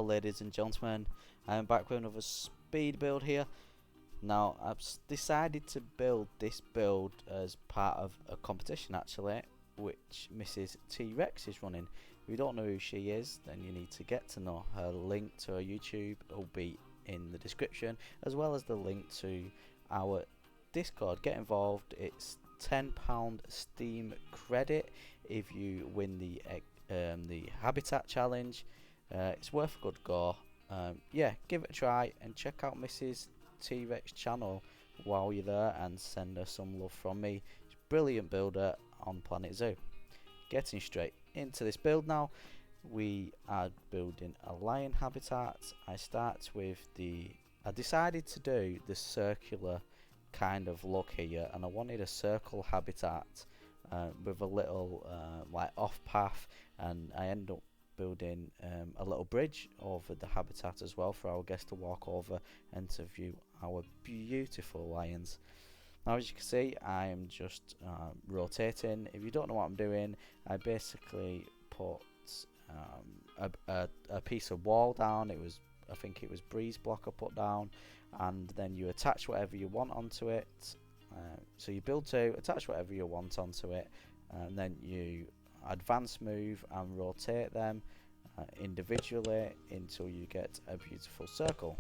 ladies and gentlemen, I'm back with another speed build here. Now I've decided to build this build as part of a competition actually, which Mrs TeaRex is running. If you don't know who she is, then you need to get to know her. Link to her YouTube will be in the description, as well as the link to our Discord. Get involved. It's £10 Steam credit if you win the habitat challenge. It's worth a good go. Yeah, give it a try and check out Mrs TeaRex channel while you're there and send her some love from me. She's a brilliant builder on Planet Zoo. Getting straight into this build now. We are building a lion habitat. I decided to do the circular kind of look here, and I wanted a circle habitat with a little like off path, and I end up building a little bridge over the habitat as well for our guests to walk over and to view our beautiful lions. Now, as you can see, I am just rotating. If you don't know what I'm doing, I basically put a piece of wall down. I think it was breeze block I put down, and then you attach whatever you want onto it. So you build two, attach whatever you want onto it, and then you advance, move and rotate them individually until you get a beautiful circle.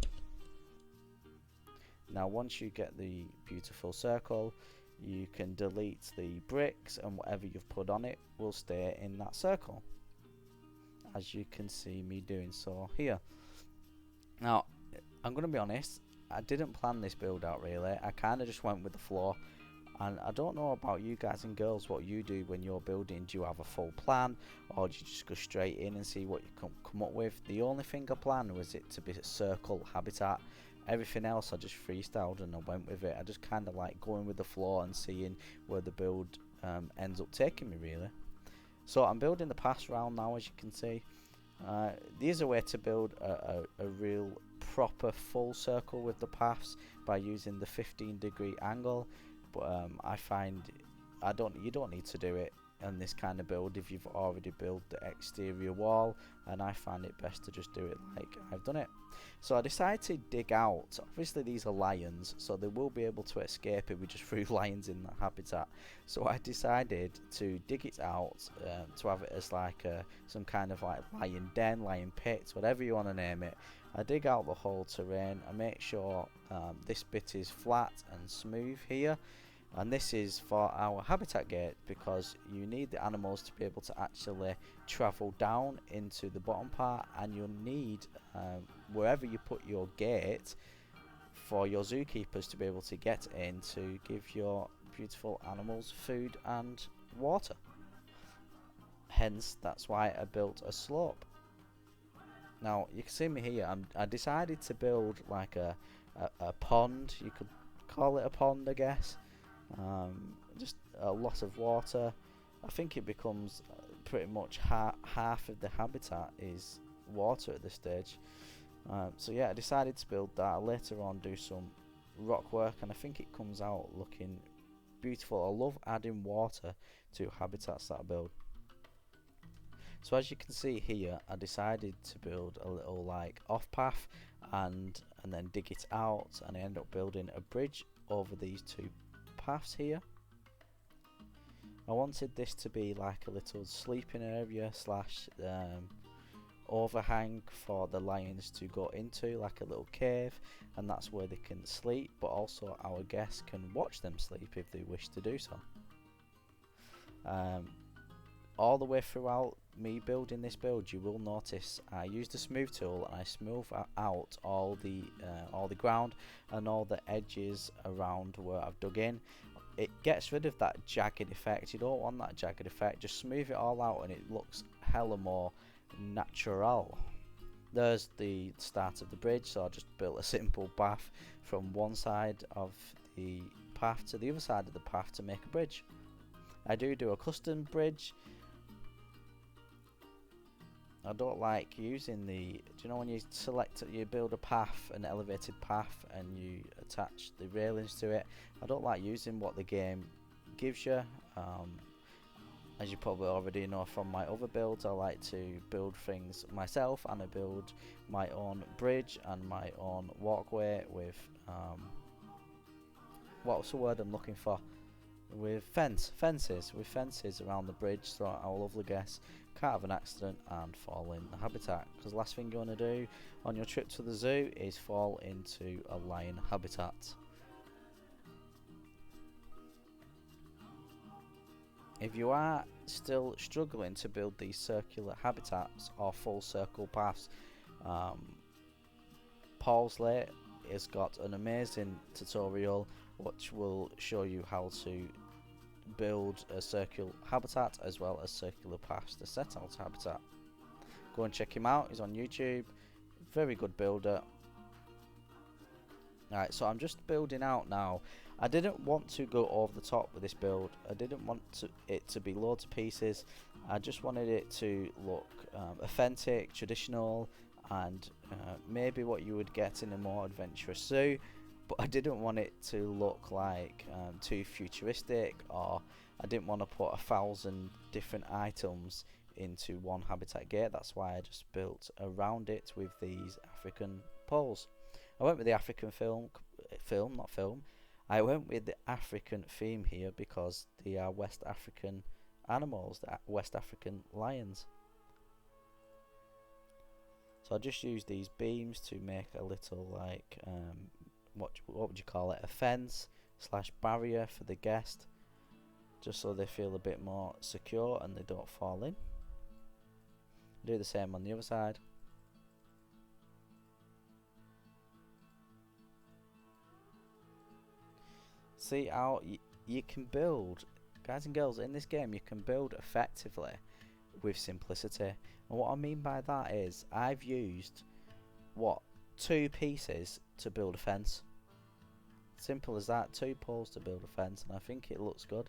Now once you get the beautiful circle, you can delete the bricks, and whatever you've put on it will stay in that circle, as you can see me doing so here. Now I'm going to be honest, I didn't plan this build out really. I kind of just went with the flow. And I don't know about you guys and girls, what you do when you're building. Do you have a full plan, or do you just go straight in and see what you come up with? The only thing I planned was it to be a circle habitat. Everything else I just freestyled and I went with it. I just kind of like going with the flow and seeing where the build ends up taking me really. So I'm building the paths round now, as you can see. There's a way to build a real proper full circle with the paths by using the 15-degree angle. But I find you don't need to do it in this kind of build if you've already built the exterior wall, and I find it best to just do it like I've done it. So I decided to dig out. Obviously these are lions, so they will be able to escape if we just threw lions in that habitat. So I decided to dig it out to have it as like some kind of like lion den, lion pit, whatever you want to name it. I dig out the whole terrain. I make sure this bit is flat and smooth here, and this is for our habitat gate, because you need the animals to be able to actually travel down into the bottom part, and you'll need wherever you put your gate for your zookeepers to be able to get in to give your beautiful animals food and water. Hence that's why I built a slope. Now you can see me here. I decided to build like a pond. You could call it a pond, I guess. Just a lot of water. I think it becomes pretty much half of the habitat is water at this stage. So yeah, I decided to build that. Later on do some rock work, and I think it comes out looking beautiful. I love adding water to habitats that I build. So as you can see here, I decided to build a little like off path and then dig it out, and I end up building a bridge over these two paths here. I wanted this to be like a little sleeping area slash overhang for the lions to go into, like a little cave, and that's where they can sleep, but also our guests can watch them sleep if they wish to do so. All the way throughout me building this build, you will notice I used the smooth tool and I smooth out all the ground and all the edges around where I've dug in. It gets rid of that jagged effect. You don't want that jagged effect. Just smooth it all out and it looks hella more natural. There's the start of the bridge, so I just built a simple path from one side of the path to the other side of the path to make a bridge. I do a custom bridge. I don't like using the, do you know when you build a path, an elevated path, and you attach the railings to it? I don't like using what the game gives you. As you probably already know from my other builds, I like to build things myself, and I build my own bridge and my own walkway with what's the word I'm looking for? With fences around the bridge, so our lovely guests can't have an accident and fall in the habitat. Because the last thing you want to do on your trip to the zoo is fall into a lion habitat. If you are still struggling to build these circular habitats or full circle paths, Paulsley has got an amazing tutorial which will show you how to build a circular habitat as well as circular paths to set out habitat. Go and check him out, he's on YouTube, very good builder. Alright, so I'm just building out now. I didn't want to go over the top with this build. I didn't want it to be loads of pieces. I just wanted it to look authentic, traditional, and maybe what you would get in a more adventurous zoo. But I didn't want it to look like too futuristic, or I didn't want to put 1,000 different items into one habitat gate. That's why I just built around it with these African poles. I went with the African I went with the African theme here because they are West African animals, the West African lions. So I just used these beams to make a little like what would you call it, a fence slash barrier for the guest, just so they feel a bit more secure and they don't fall in. Do the same on the other side. See how you can build, guys and girls, in this game you can build effectively with simplicity. And what I mean by that is I've used 2 pieces to build a fence. Simple as that, 2 poles to build a fence, and I think it looks good.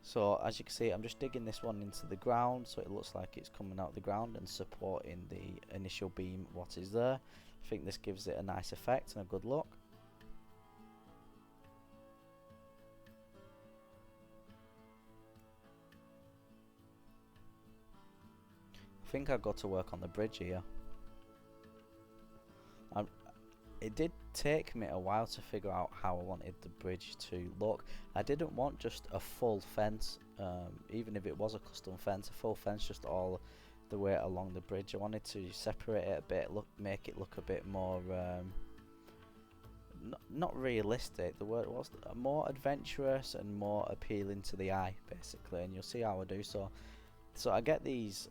So as you can see, I'm just digging this one into the ground so it looks like it's coming out of the ground and supporting the initial beam what is there. I think this gives it a nice effect and a good look. I think I've got to work on the bridge here. It did take me a while to figure out how I wanted the bridge to look. I didn't want just a full fence, even if it was a custom fence, a full fence just all the way along the bridge. I wanted to separate it a bit, make it look a bit more, not realistic, the word was more adventurous and more appealing to the eye, basically, and you'll see how I do so. So I get these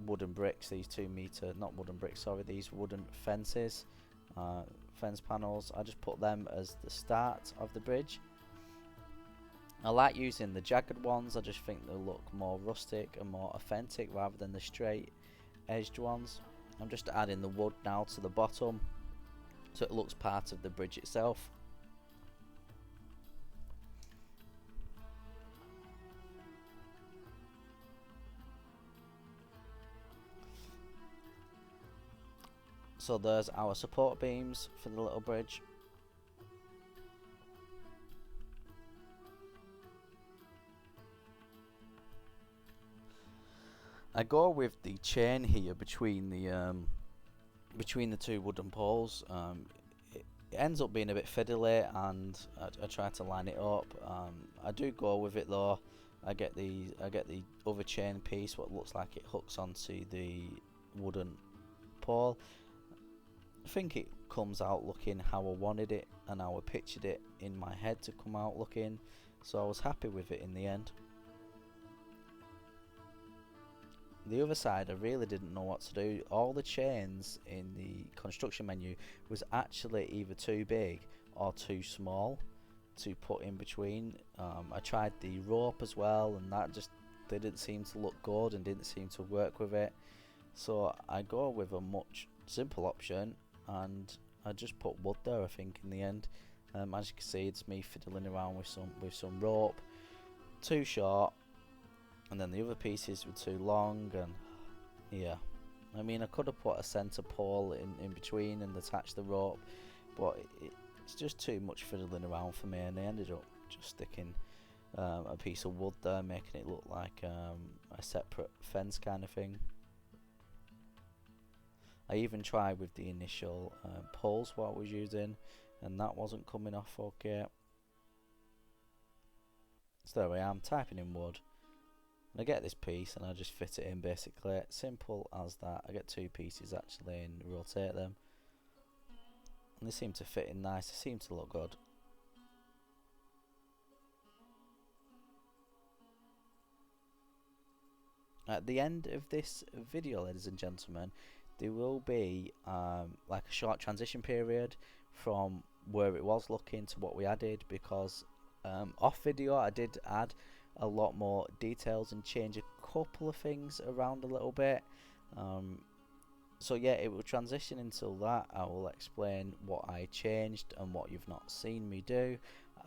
wooden bricks, these 2 meter, not wooden bricks, sorry, these wooden fences, fence panels. I just put them as the start of the bridge. I like using the jagged ones, I just think they look more rustic and more authentic rather than the straight edged ones. I'm just adding the wood now to the bottom so it looks part of the bridge itself. So there's our support beams for the little bridge. I go with the chain here between the 2 wooden poles. It ends up being a bit fiddly, and I try to line it up. I do go with it though. I get the other chain piece, what looks like it hooks onto the wooden pole. I think it comes out looking how I wanted it and how I pictured it in my head to come out looking, so I was happy with it in the end. The other side, I really didn't know what to do. All the chains in the construction menu was actually either too big or too small to put in between. I tried the rope as well, and that just didn't seem to look good and didn't seem to work with it. So I go with a much simple option, and I just put wood there, I think, in the end. As you can see, it's me fiddling around with some rope, too short, and then the other pieces were too long, and yeah, I mean, I could have put a centre pole in between and attached the rope, but it's just too much fiddling around for me, and I ended up just sticking a piece of wood there, making it look like a separate fence kind of thing. I even tried with the initial poles what I was using, and that wasn't coming off okay. So there I am, typing in wood, and I get this piece and I just fit it in basically. Simple as that. I get two pieces actually and rotate them, and they seem to fit in nice, they seem to look good. At the end of this video, ladies and gentlemen, there will be like a short transition period from where it was looking to what we added, because off video I did add a lot more details and change a couple of things around a little bit. So yeah, it will transition until that. I will explain what I changed and what you've not seen me do,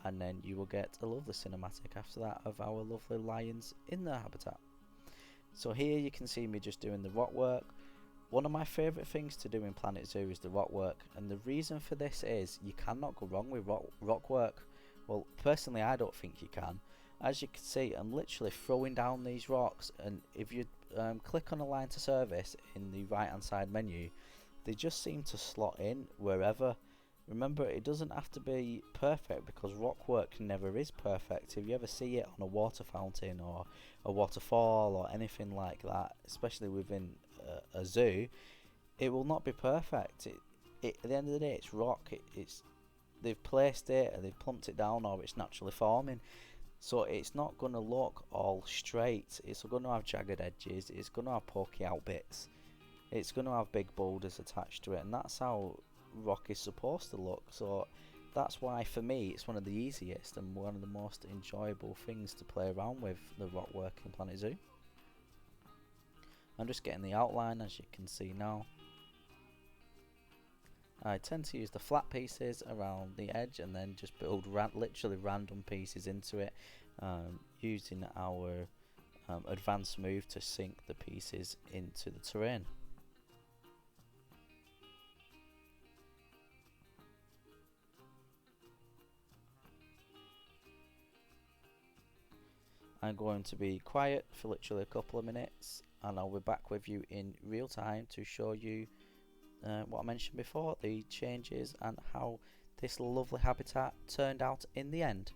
and then you will get a lovely cinematic after that of our lovely lions in their habitat. So here you can see me just doing the rock work. One of my favourite things to do in Planet Zoo is the rock work, and the reason for this is you cannot go wrong with rock work. Well, personally I don't think you can. As you can see, I'm literally throwing down these rocks, and if you click on Align to Service in the right hand side menu, they just seem to slot in wherever. Remember, it doesn't have to be perfect, because rock work never is perfect. If you ever see it on a water fountain or a waterfall or anything like that, especially within a zoo, it will not be perfect. At the end of the day, it's rock. They've placed it, or they've plumped it down, or it's naturally forming. So it's not going to look all straight. It's going to have jagged edges. It's going to have pokey out bits. It's going to have big boulders attached to it, and that's how rock is supposed to look. So that's why for me it's one of the easiest and one of the most enjoyable things to play around with, the rock work in Planet Zoo. I'm just getting the outline, as you can see now. I tend to use the flat pieces around the edge and then just build literally random pieces into it, using our advanced smooth to sink the pieces into the terrain. I'm going to be quiet for literally a couple of minutes, and I'll be back with you in real time to show you what I mentioned before, the changes and how this lovely habitat turned out in the end.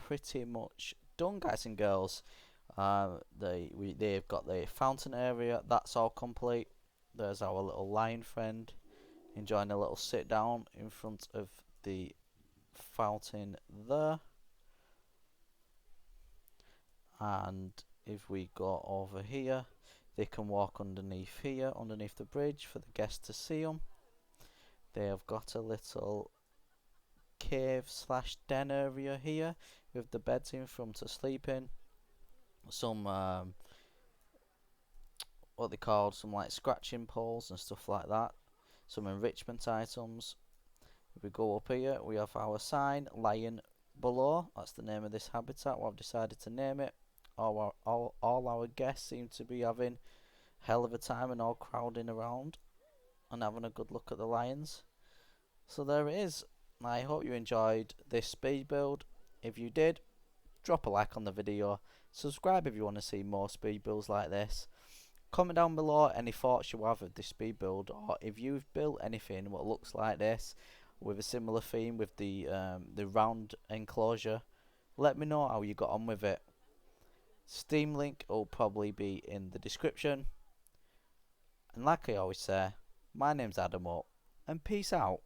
pretty much done, guys and girls. They've got the fountain area, that's all complete. There's our little lion friend enjoying a little sit down in front of the fountain there. And if we go over here, they can walk underneath here, underneath the bridge for the guests to see them. They have got a little cave slash den area here with the beds in for them to sleep in. Some what they called, some like scratching poles and stuff like that. Some enrichment items. If we go up here, we have our sign, lion below. That's the name of this habitat. What I've decided to name it. All our guests seem to be having hell of a time and all crowding around and having a good look at the lions. So there it is. I hope you enjoyed this speed build. If you did, drop a like on the video. Subscribe if you want to see more speed builds like this. Comment down below any thoughts you have of this speed build, or if you've built anything what looks like this with a similar theme with the round enclosure. Let me know how you got on with it. Steam link will probably be in the description. And like I always say, my name's Adamup, and peace out.